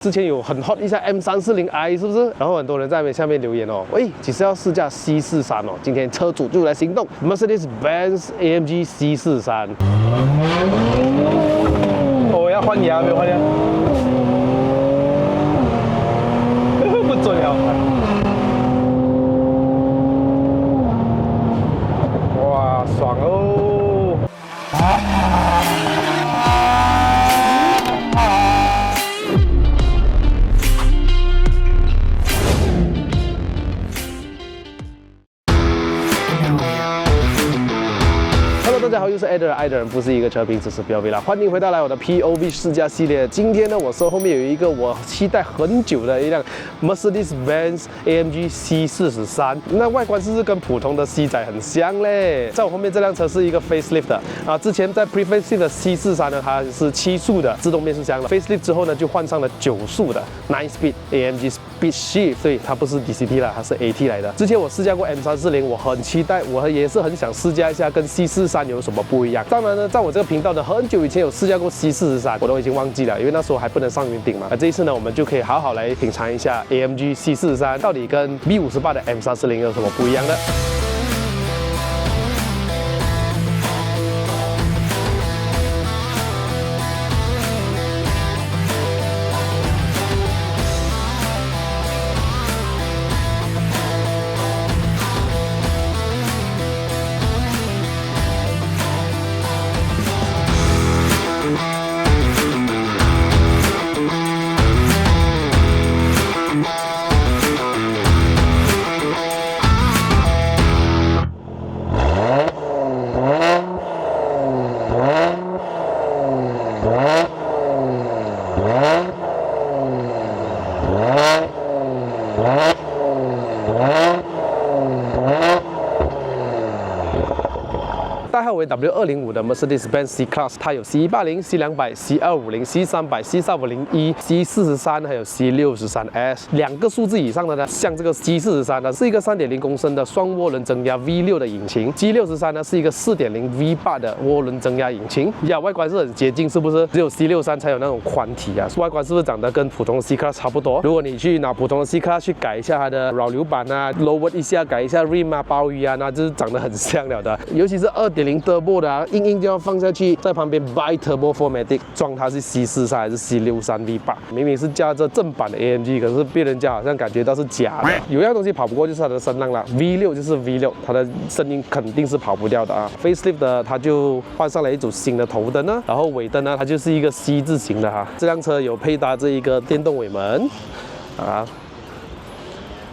之前有很 hot 一下 M340i 是不是？然后很多人在下面留言哦，喂，几时要试驾 C43哦？今天车主就来行动 ，Mercedes-Benz AMG C43。我要换牙，没有换牙，不准了。哇，爽哦！ 大家好，又是 Eder， 爱的人不是一个车评，只是标配啦。欢迎回到我的 POV 试驾系列。今天呢，我手后面有一个我期待很久的一辆 Mercedes-Benz AMG C43。那外观是不是跟普通的 C 仔很像嘞？在我后面这辆车是一个 facelift 的啊。之前在 pre-facelift 的 C43呢，它是7速的自动变速箱了。facelift 之后呢，就换上了9速的 9-speed AMG Speed Shift， 所以它不是 DCT 啦，它是 AT 来的。之前我试驾过 M340， 我很期待，我也是很想试驾一下跟 C43有什么不一样？当然呢，在我这个频道的很久以前有试驾过 C43， 我都已经忘记了，因为那时候还不能上云顶嘛。这一次呢，我们就可以好好来品尝一下 AMG C43到底跟 B58的 M340有什么不一样的。 代号为 W205的 Mercedes-Benz C-Class， 它有 C180、C250、C300、C351、C43，还有 C63S 2个数字以上的呢。像这个 C43呢，是一个3.0公升的双涡轮增压 V6的引擎 ，G63呢是一个4.0 V8的涡轮增压引擎。呀，外观是很接近，是不是？只有 C63才有那种宽体啊，外观是不是长得跟普通的 C-Class 差不多？如果你去拿普通的 C-Class 去改一下它的扰流板啊 ，lower 一下，改一下 rim 啊、包雨啊，那就是长得很像了的。尤其是2.0 Turbo 的啊，硬就要放下去，在旁边 Bi Turbo 4Matic 装它是 C43还是 C63 V8？ 明明是驾着正版的 AMG， 可是被人家好像感觉到是假的。有样东西跑不过就是它的声浪啦 ，V6 就是 V6， 它的声音肯定是跑不掉的啊。Facelift 的它就换上了一组新的头灯呢，然后尾灯呢，它就是一个 C 字形的哈。这辆车有配搭这一个电动尾门啊，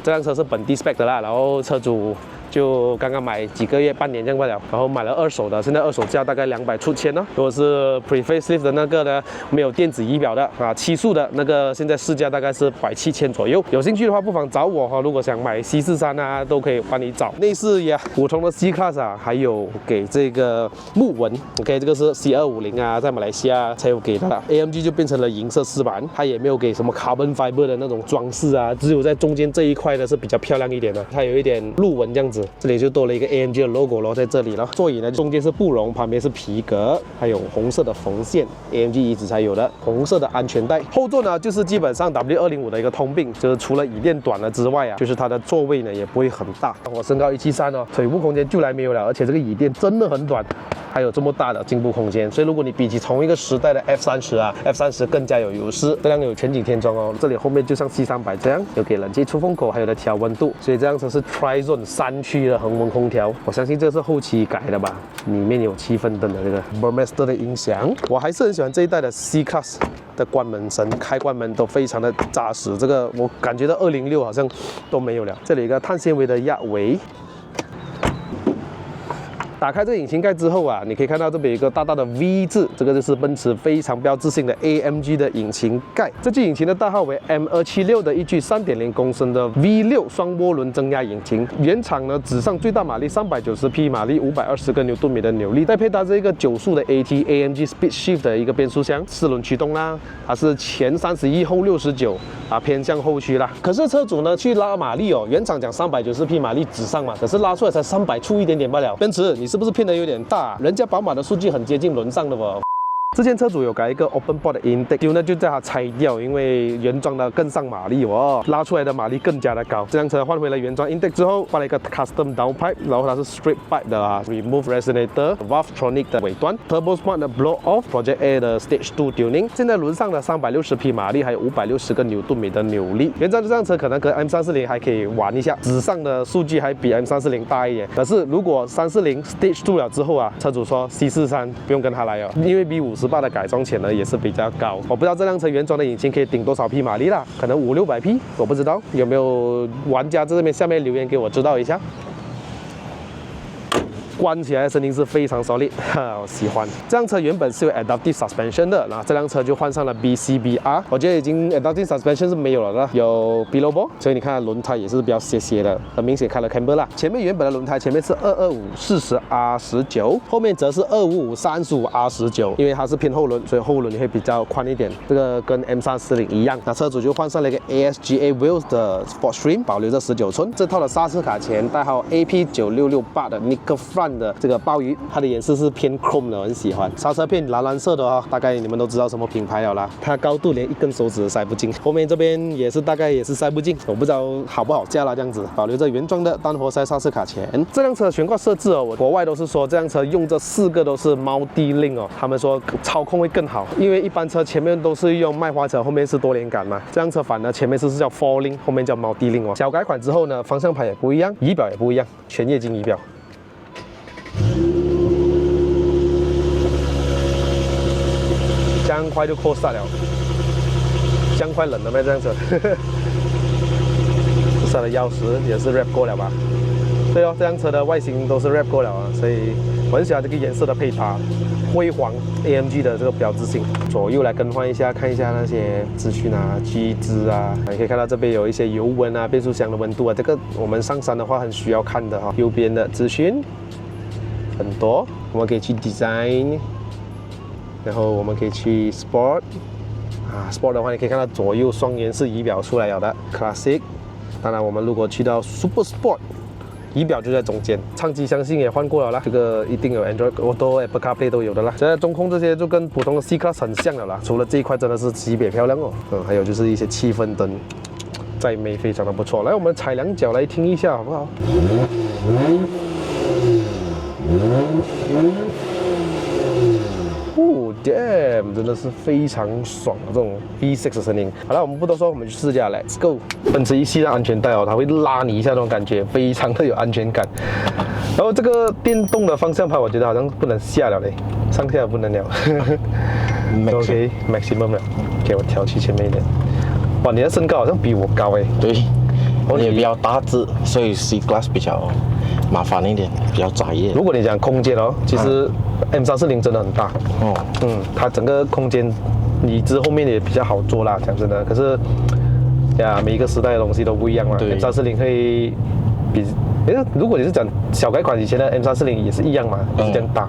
这辆车是本地 spec 的啦，然后车主 就刚刚买几个月、半年这样罢了，然后买了二手的，现在二手价大概200出千呢。如果是 pre-facelift 的那个呢，没有电子仪表的啊，7速的那个，现在市价大概是17000左右。有兴趣的话，不妨找我哈。如果想买 C43啊，都可以帮你找。内饰呀，普通的 C-Class 啊，还有给这个木纹 ，OK， 这个是 C250啊，在马来西亚才有给的啦。AMG 就变成了银色饰板，它也没有给什么 carbon fiber 的那种装饰啊，只有在中间这一块呢是比较漂亮一点的，它有一点鹿纹这样子。 这里就多了一个 AMG 的 logo 咯，在这里了。座椅呢，中间是布绒，旁边是皮革，还有红色的缝线 ，AMG 一直才有的红色的安全带。后座呢，就是基本上 W205的一个通病，就是除了椅垫短了之外啊，就是它的座位呢也不会很大。我身高173哦，腿部空间就来没有了，而且这个椅垫真的很短。 还有这么大的进步空间，所以如果你比起同一个时代的 F30啊 ，F30更加有优势。这辆有全景天窗哦，这里后面就像 C300这样，有给冷气出风口，还有的调温度，所以这辆车是 Tri-Zone 3区的恒温空调。我相信这是后期改的吧，里面有7分灯的这个 Burmester 的音响。我还是很喜欢这一代的 C-Class 的关门声，开关门都非常的扎实。这个我感觉到206好像都没有了。这里有一个碳纤维的压尾。 打开这个引擎盖之后啊，你可以看到这边有一个大大的 V 字，这个就是奔驰非常标志性的 AMG 的引擎盖。这具引擎的代号为 M276的一具3.0公升的 V6 双涡轮增压引擎。原厂呢只上最大马力390匹马力，520个牛顿米的扭力，再配搭这个9速的 AT AMG Speed Shift 的一个变速箱，4轮驱动啦，它是前31后69啊，偏向后驱啦。可是车主呢去拉马力哦，原厂讲390匹马力直上嘛，可是拉出来才300出一点点罢了。奔驰你是不是骗得有点大？人家宝马的数据很接近轮上的哦。之前车主有改一个 open port 的 intake， 就呢就叫它拆掉，因为原装的更上马力哦，拉出来的马力更加的高。这辆车换回了原装 intake 之后，换了一个 custom downpipe， 然后它是 straight pipe 的remove resonator、valvetronic 的尾端 ，turbo smart 的 blow off、project A 的 stage 2 tuning。现在轮上的360匹马力，还有560个牛顿米的扭力。原装这辆车可能跟 M340还可以玩一下，纸上的数据还比 M340大一点。可是如果340 stage 2了之后啊，车主说 C43不用跟他来哦，因为比58的改装潜呢也是比较高。我不知道这辆车原装的引擎可以顶多少匹马力啦，可能500-600匹，我不知道有没有玩家在这边下面留言给我知道一下。关起来的声音是非常 solid， 我喜欢。这辆车原本是有 adaptive suspension 的，然后这辆车就换上了 BCBR。我觉得已经 adaptive suspension 是没有了的，有 pillow ball， 所以你看轮胎也是比较斜斜的，很明显开了 camber 啦。前面原本的轮胎前面是225/40R19，后面则是255/35R19，因为它是偏后轮，所以后轮也会比较宽一点。这个跟 M340一样。那车主就换上了一个 ASGA wheels 的 Sportstream， 保留着19寸。这套的刹车卡钳代号 AP9668的 Nickel Front 的这个鲍鱼，它的颜色是偏 chrome 的，我很喜欢。刹车片蓝色的哦，大概你们都知道什么品牌了啦。它高度连一根手指都塞不进，后面这边也是大概也是塞不进，我不知道好不好驾啦。这样子保留着原装的单活塞刹车卡钳。这辆车的悬挂设置哦，国外都是说这辆车用这4个都是 multi-link 哦，他们说操控会更好，因为一般车前面都是用麦花臣，后面是多连杆嘛。这辆车反而前面是叫 4-link， 后面叫 multi-link 哦。小改款之后呢，方向盘也不一样，仪表也不一样，全液晶仪表。这样快就cold start了，这样快冷了呗？这辆车，它的钥匙也是 wrap 过了吧？对哦，这辆车的外形都是 wrap 过了啊，所以我很喜欢这个颜色的配搭，辉煌 AMG 的这个标志性。左右来更换一下，看一下那些资讯啊、机制啊，你可以看到这边有一些油温啊、变速箱的温度啊，这个我们上山的话很需要看的哈。右边的资讯很多，我们可以去 design。然后我们可以去 Sport， Sport 的话，你可以看到左右双颜色仪表出来了的 Classic。当然，我们如果去到 Super Sport， 仪表就在中间。唱机相信也换过了啦，这个一定有 Android Auto、Apple CarPlay 都有的啦。现在中控这些就跟普通的 C Class 很像了啦，除了这一块真的是级别漂亮哦。还有就是一些气氛灯，再美非常的不错。来，我们踩2脚来听一下好不好？哦 ，damn， 真的是非常爽的这种 V6 的声音。好了，我们不多说，我们去试驾 ，Let's go。奔驰一系的安全带哦，它会拉你一下那种感觉，非常的有安全感。然后这个电动的方向盘，我觉得好像不能下了嘞，上下不能了。OK， maximum 了，给我调去前面一点。哇，你的身高好像比我高哎。对，我也比较大只，所以 C Class 比较麻烦一点，比较窄一点。如果你讲空间哦，其实 M340真的很大哦，它整个空间椅子后面也比较好坐啦，讲真的。可是呀，每一个时代的东西都不一样嘛。M340会比，如果你是讲小改款以前的 M340也是一样嘛，也是这样大。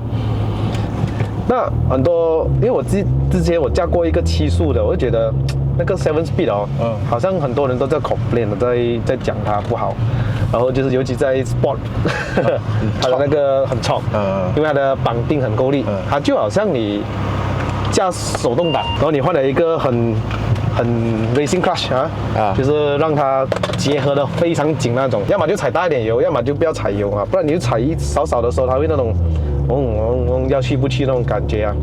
那很多，因为我之前我驾过一个7速的，我就觉得那个 7 Speed 哦，好像很多人都在 complain 在讲它不好。然后就是尤其在 Sport， 它的那个很冲，因为它的绑定很够力，它就好像你驾手动挡，然后你换了一个很 racing clutch 就是让它结合的非常紧那种，要么就踩大一点油，要么就不要踩油啊，不然你就踩少的时候，它会那种要去不去那种感觉啊。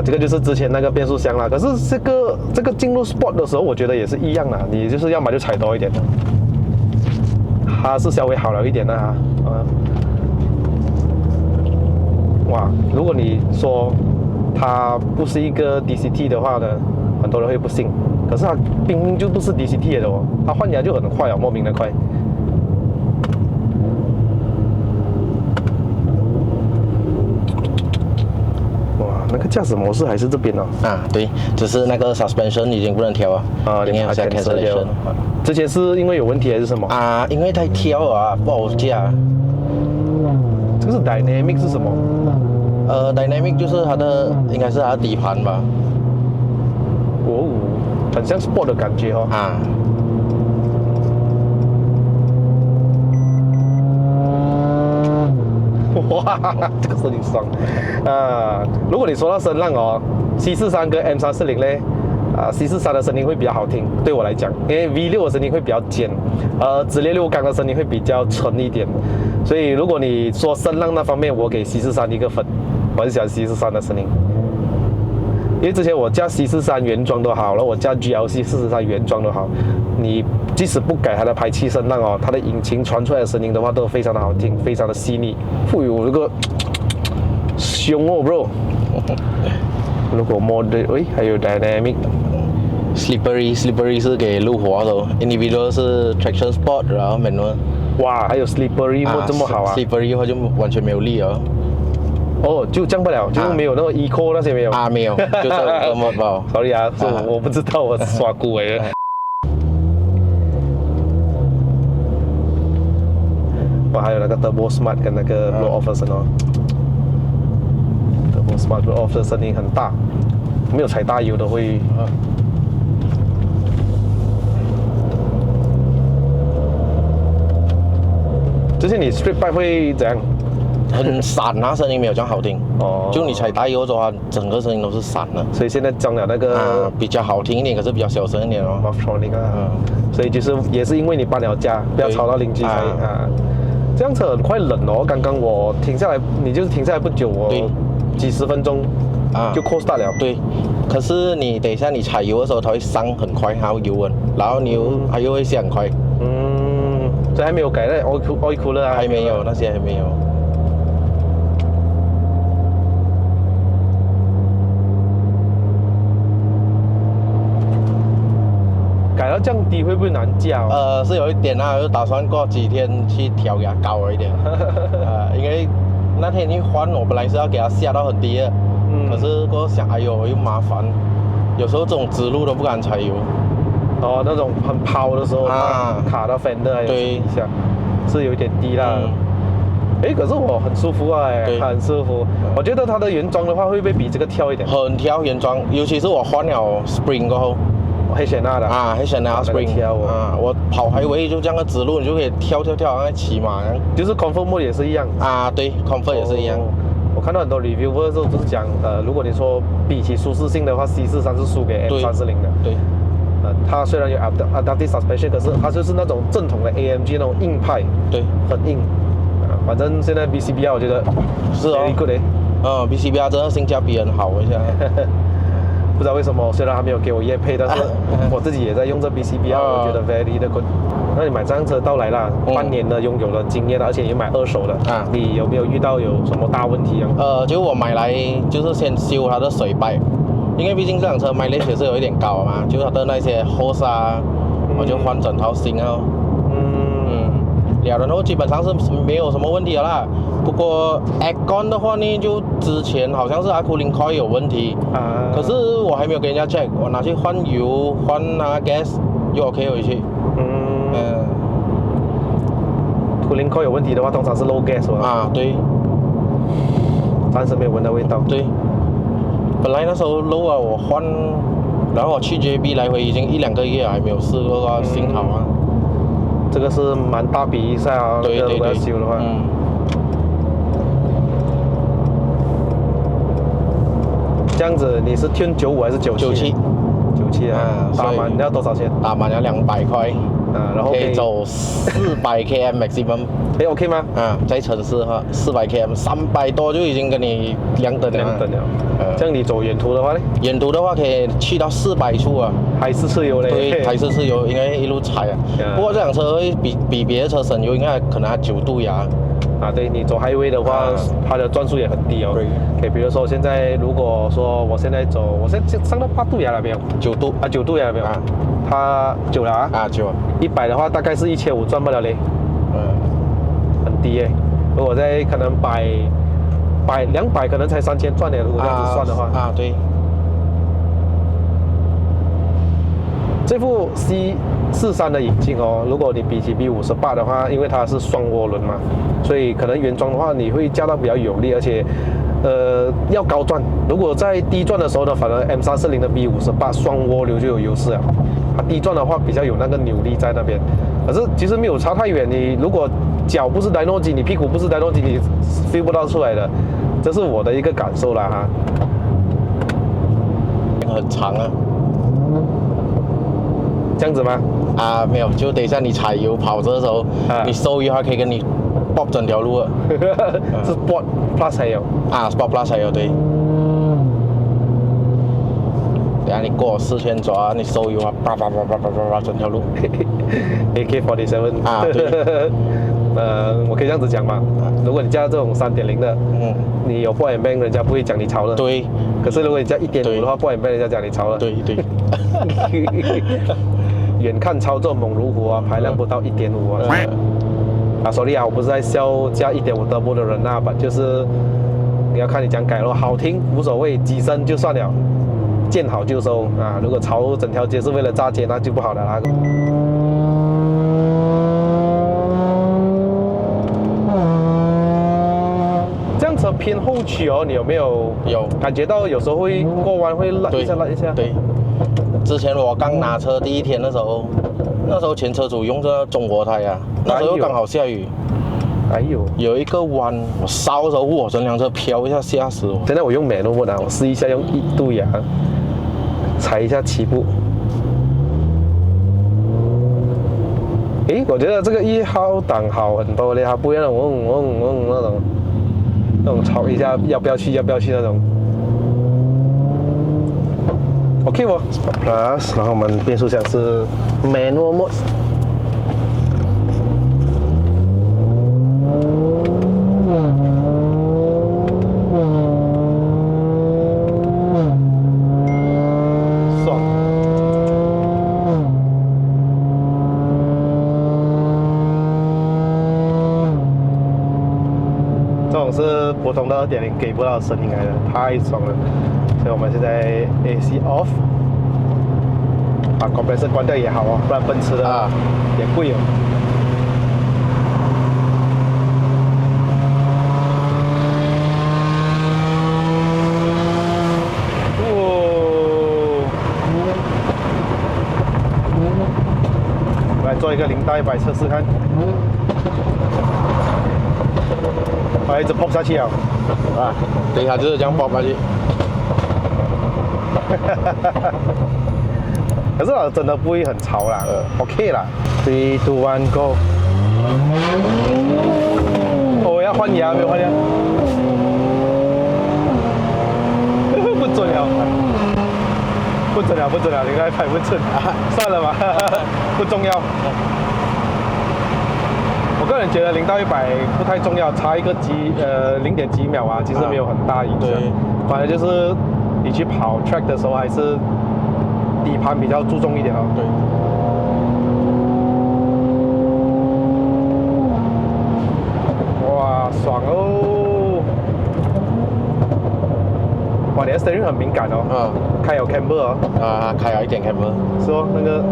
这个就是之前那个变速箱啦。可是这个进入 Sport 的时候，我觉得也是一样啦，你就是要么就踩多一点。它是稍微好了一点的哇，如果你说它不是一个 DCT 的话呢，很多人会不信。可是它明明就不是 DCT 的哦，它换起来就很快哦，莫名的快。哇，那个驾驶模式还是这边哦。对，只是那个 suspension 已经不能调了已经要下 cancellation。之前是因为有问题还是什么因为太挑了不好驾。这个是 dynamic 是什么？dynamic 就是它的，应该是它的底盘吧。很像 Sport 的感觉哦。哇，这个声音爽如果你说到声浪哦，C43跟 M340呢，C43的声音会比较好听，对我来讲，因为 V6的声音会比较尖，直列6缸的声音会比较沉一点，所以如果你说声浪那方面，我给 C43一个分，我很喜欢 C43的声音。因为之前我驾 C43原装都好了，我驾 GLC 43原装都好，你即使不改它的排气声浪哦，它的引擎传出来的声音的话都非常的好听，非常的细腻，赋予我这个凶哦 ，bro。如果 mode 还有 dynamic。Slippery 是给路滑的 ，individual 是 traction sport， 然后 manual。哇，还有 slippery mode 这么好啊 ？slippery 的话就完全没有力哦。哦，就降不了，就没有那个 eco 那些没有没有，就是这么包。sorry 我不知道，我刷股诶。哇，还有那个 Turbo Smart 跟那个 Blow Off 的声哦，Turbo Smart Blow Off 的声音很大，没有踩大油的会。就是你 Street Bike 会怎样？很散啊，声音没有这样好听。哦，就你踩大油的话，整个声音都是散的。所以现在装了那个比较好听一点，可是比较小声一点哦。Mostronic 所以就是也是因为你搬了家，不要吵到邻居才这样车很快冷哦。刚刚我停下来，你就是停下来不久，我几十分钟就 cold start 了。对，可是你等一下你踩油的时候，它会上很快，它会油温，然后你它又会下很快。所以还没有改那 oil cooler 啊？还没有，那些还没有。改到降低会不会难驾是有一点啊，就打算过几天去调给它高了一点。因为那天一换，我本来是要给它下到很低的，可是过后想，哎呦又麻烦，有时候这种直路都不敢踩油。哦，那种很抛的时候卡到 fender 对，是有一点低啦。可是我很舒服很舒服。我觉得它的原装的话会不会比这个跳一点？很跳原装，尤其是我换了 spring 过后。黑显纳的黑显纳 spring 我跑highway就这样的直路，你就可以跳，好像骑马一样。就是 comfort mode 也是一样对 comfort 也是一样。我看到很多 review 的时候就是讲如果你说比起舒适性的话 ，C43是输给 M340的。对。它虽然有 adaptive suspension， 可是它就是那种正统的 AMG 那种硬派。对。很硬。反正现在 BCBR 我觉得是哦 very good BCBR 真的性价比很好一下。不知道为什么，虽然还没有给我业配，但是我自己也在用这 BCBR，我觉得 very good。那你买这辆车到来了，半年的拥有了经验了，而且也买2手的你有没有遇到有什么大问题就我买来就是先修它的水摆，因为毕竟这辆车mileage是有一点高嘛，就它的那些 hose 我就换整套新了。然后基本上是没有什么问题了啦。不过 aircon 的话呢，就之前好像是阿cooling coil 有问题可是我还没有给人家 check， 我拿去换油换gas 又 OK 回去。cooling coil 有问题的话，通常是 low gas 对，暂时没有闻到味道。对，本来那时候 low 我换，然后我去 JB 来回已经1-2个月还没有试过幸好这个是蛮大笔一下对，如果要修的话。这样子你是 tune 95还是97？97打满要多少钱？打满要200块。然后可以走400 km maximum。OK 吗？在城市的话400 km 300多就已经跟你亮灯了。这样你走远途的话呢？远途的话可以去到400处还是吃油嘞？对，还是吃油，因为一路踩不过这辆车会比别的车省油，应该可能还9度牙。对，你走 highway 的话，它的转速也很低哦。对。比如说现在，如果说我现在上到8度牙了没有？9度9度牙了没有？它9了9。100的话大概是1500转不了嘞。很低耶。如果在可能200可能才3000转的，如果这样子算的话。对。这副 C43的引擎如果你比起 B58的话，因为它是双涡轮嘛，所以可能原装的话你会驾到比较有力，而且要高转。如果在低转的时候呢，反而 M340的 B58双涡流就有优势了。它低转的话比较有那个扭力在那边，可是其实没有差太远。你如果脚不是 dyno 机，你屁股不是 dyno 机，你 feel 不到出来的。这是我的一个感受啦哈。很长啊。这样子吗？啊，没有，就等一下你踩油跑着的时候，你收油还可以跟你 bob 整条路啊。是 Sport Plus 还有啊 ，Sport Plus 还有对。等下你过4000转，你收油啊，叭整条路。AK47啊，对。我可以这样子讲嘛，如果你加这种3.0的，你有 point and bang， 人家不会讲你超的。对。可是如果你加1.5的话，point and bang 人家讲你超了。对对。远看操作猛如虎啊，排量不到1.5啊。sorry 啊，我不是在笑加1.5 turbo 的人啊，就是你要看你讲改咯，好听无所谓，机身就算了，见好就收啊。如果超整条街是为了炸街，那就不好了啦。这样车偏后驱哦，你有没有感觉到有时候会过弯会拉一下拉一下？对。之前我刚拿车第一天的时候，那时候前车主用着中国胎啊，那时候刚好下雨。哎呦，有一个弯，我烧的时候，哇，整辆车飘一下，吓死我！现在我用美诺不拿，我试一下用1度牙踩一下起步。诶，我觉得这个1号档好很多嘞，它不会那种那种吵一下要不要去那种。OK 哦 ，Plus， 然后我们变速箱是 Manual Mode。爽。这种是普通的2.0给不到的声音来的，太爽了。所以我们现在 AC off， 把 compressor 关掉也好哦，不然奔驰的也贵哦。来做一个0到100测试看。一直扑下去啊！对，它就是这样扑下去。可是真的不会很吵啦，OK 啦。3、2、1 go。我要换牙没有换牙？不准了，不准了，不准了，你该拍不准，算了吧，不重要。我个人觉得0到100不太重要，差一个0.几秒啊，其实没有很大影响。反正就是你去跑 track 的时候，还是底盘比较注重一点哦。对。哇，爽哦！哇，你的 steering 很敏感哦。开有 camber 哦。开了一点 camber。是哦，那个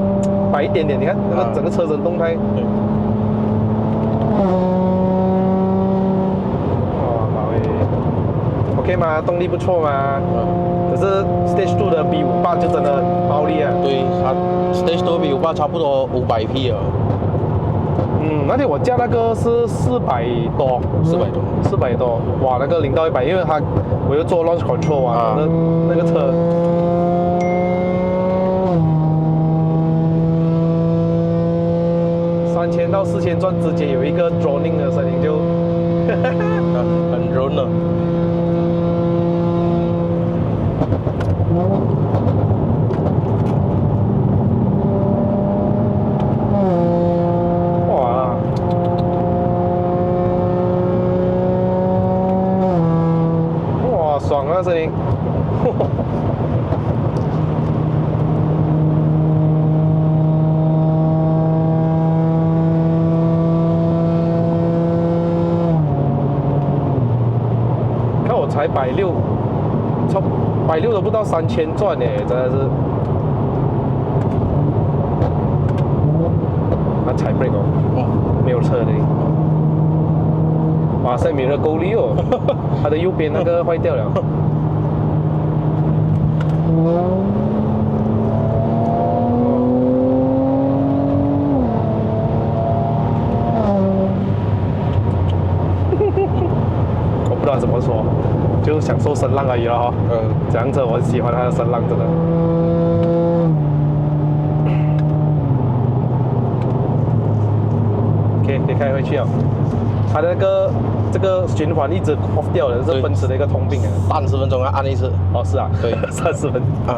摆一点点，你看那个整个车身动态。对。OK 吗？动力不错吗？可是 Stage 2的 B58就真的暴力啊。对，它 Stage 2 B58差不多500匹了。那天我驾那个是400多，400多，哇，那个0到100，因为我又做 launch control 啊，那个车。3000到4000转之间有一个 droning 的声音就，很润了。哇，爽啊声音！看我才160，超160都不到3000转呢，真的是。踩 brake 哦，没有车的。哇塞，米勒够力哦，它的右边那个坏掉了。我不知道怎么说，就享受声浪而已了哈。这辆车我很喜欢它的声浪，真的。OK， 可以开回去了。它的这个循环一直 off 掉的，是奔驰的一个通病啊。30分钟要按一次。哦，是啊，对，30分。啊。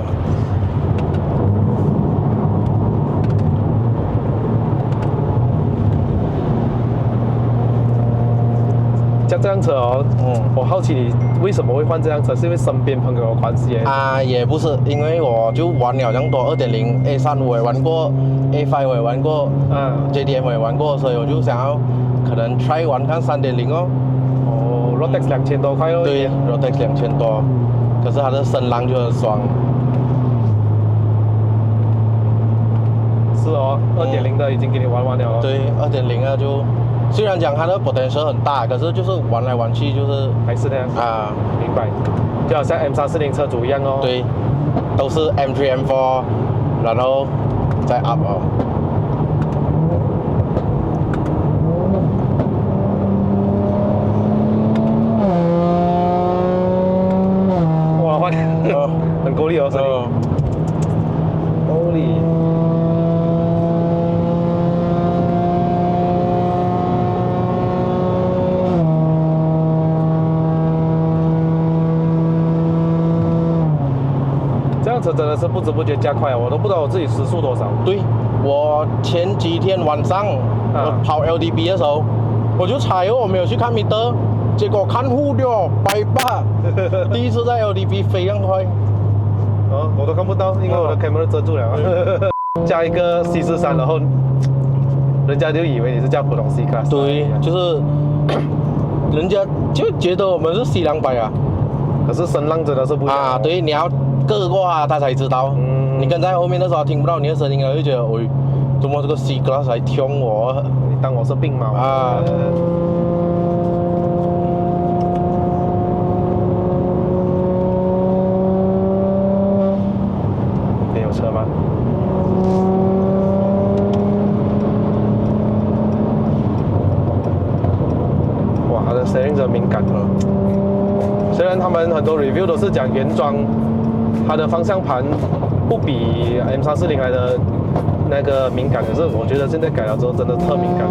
像这辆车哦，我好奇你为什么会换这辆车？是因为身边朋友的关系？也不是，因为我就玩了这样多2.0 A3我也玩过 ，A5 我也玩过，JDM 我也玩过，所以我就想要可能 try 玩看3.0哦。哦 ，Rotax 2000多块哦。对 ，Rotax 2000多，可是它的声浪就很爽。是哦，2.0的已经给你玩完了哦。对，2.0的就。虽然讲它的 potential 很大，可是就是玩来玩去就是还是那样啊，明白，就好像 M340车主一样哦。对，都是 M3 M4，然后再 up 哦。哇，换，很够力哦，声音，够力。车真的是不知不觉加快啊，我都不知道我自己时速多少。对，我前几天晚上我跑 LDB 的时候，我就猜我没有去看米德，结果看护掉180，第一次在 LDB 飞这样快。哦，我都看不到，因为我的 camera 遮住了。加一个 C43，然后人家就以为你是加普通 C Class。对，就是人家就觉得我们是 C200啊，可是声浪真的是不一样啊。对，你要隔过他才知道。你跟在后面的时候听不到你的声音了，就觉得喂，怎么这个 C Class 来挑我？你当我是病猫啊？没有车吗？哇，它的 steering 真敏感哦。虽然他们很多 review 都是讲原装。它的方向盘不比 M340来的那个敏感，可是我觉得现在改了之后真的特敏感。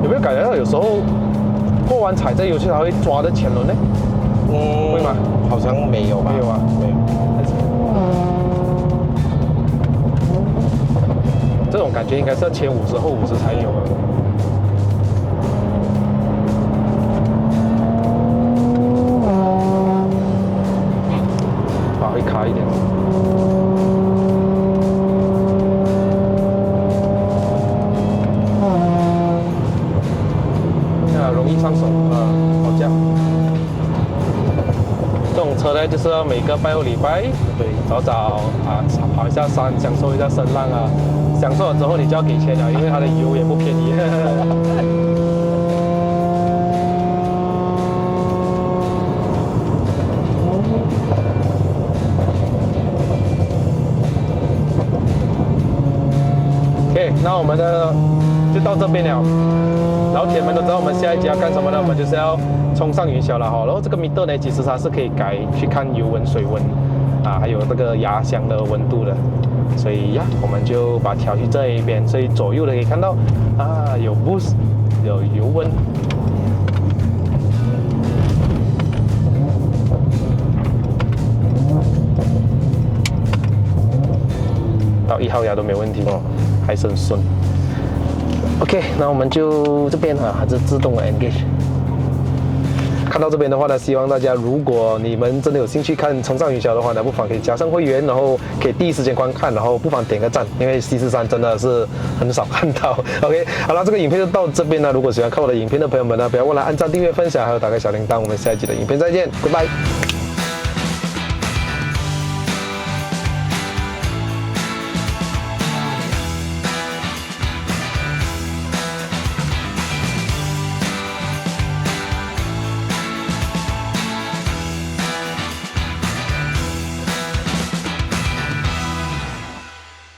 有没有感觉到有时候过弯踩在油漆它会抓的前轮呢？会吗？好像没有吧？没有啊，没有。这种感觉应该是要前50后50才有啊。啊，会卡一点。容易上手好驾。这种车呢，就是要每个拜6礼拜，对，早跑一下山，享受一下声浪啊。享受了之后，你就要给钱了，因为它的油也不便宜。OK， 那我们的就到这边了。然后铁门都知道我们下一集要干什么呢？我们就是要冲上云霄了哈。然后这个meter呢，其实它是可以改去看油温、水温啊，还有这个压箱的温度的。所以呀，我们就把它调去这一边，所以左右的可以看到啊，有 boost， 有油温。到1号牙都没问题哦，还是很顺。OK， 那我们就这边它是自动的 engage。看到这边的话呢，希望大家如果你们真的有兴趣看冲上云霄的话呢，不妨可以加上会员，然后可以第一时间观看，然后不妨点个赞，因为C43真的是很少看到。OK， 好了，这个影片就到这边了。如果喜欢看我的影片的朋友们呢，不要忘了按赞、订阅、分享，还有打开小铃铛。我们下一集的影片再见，拜拜。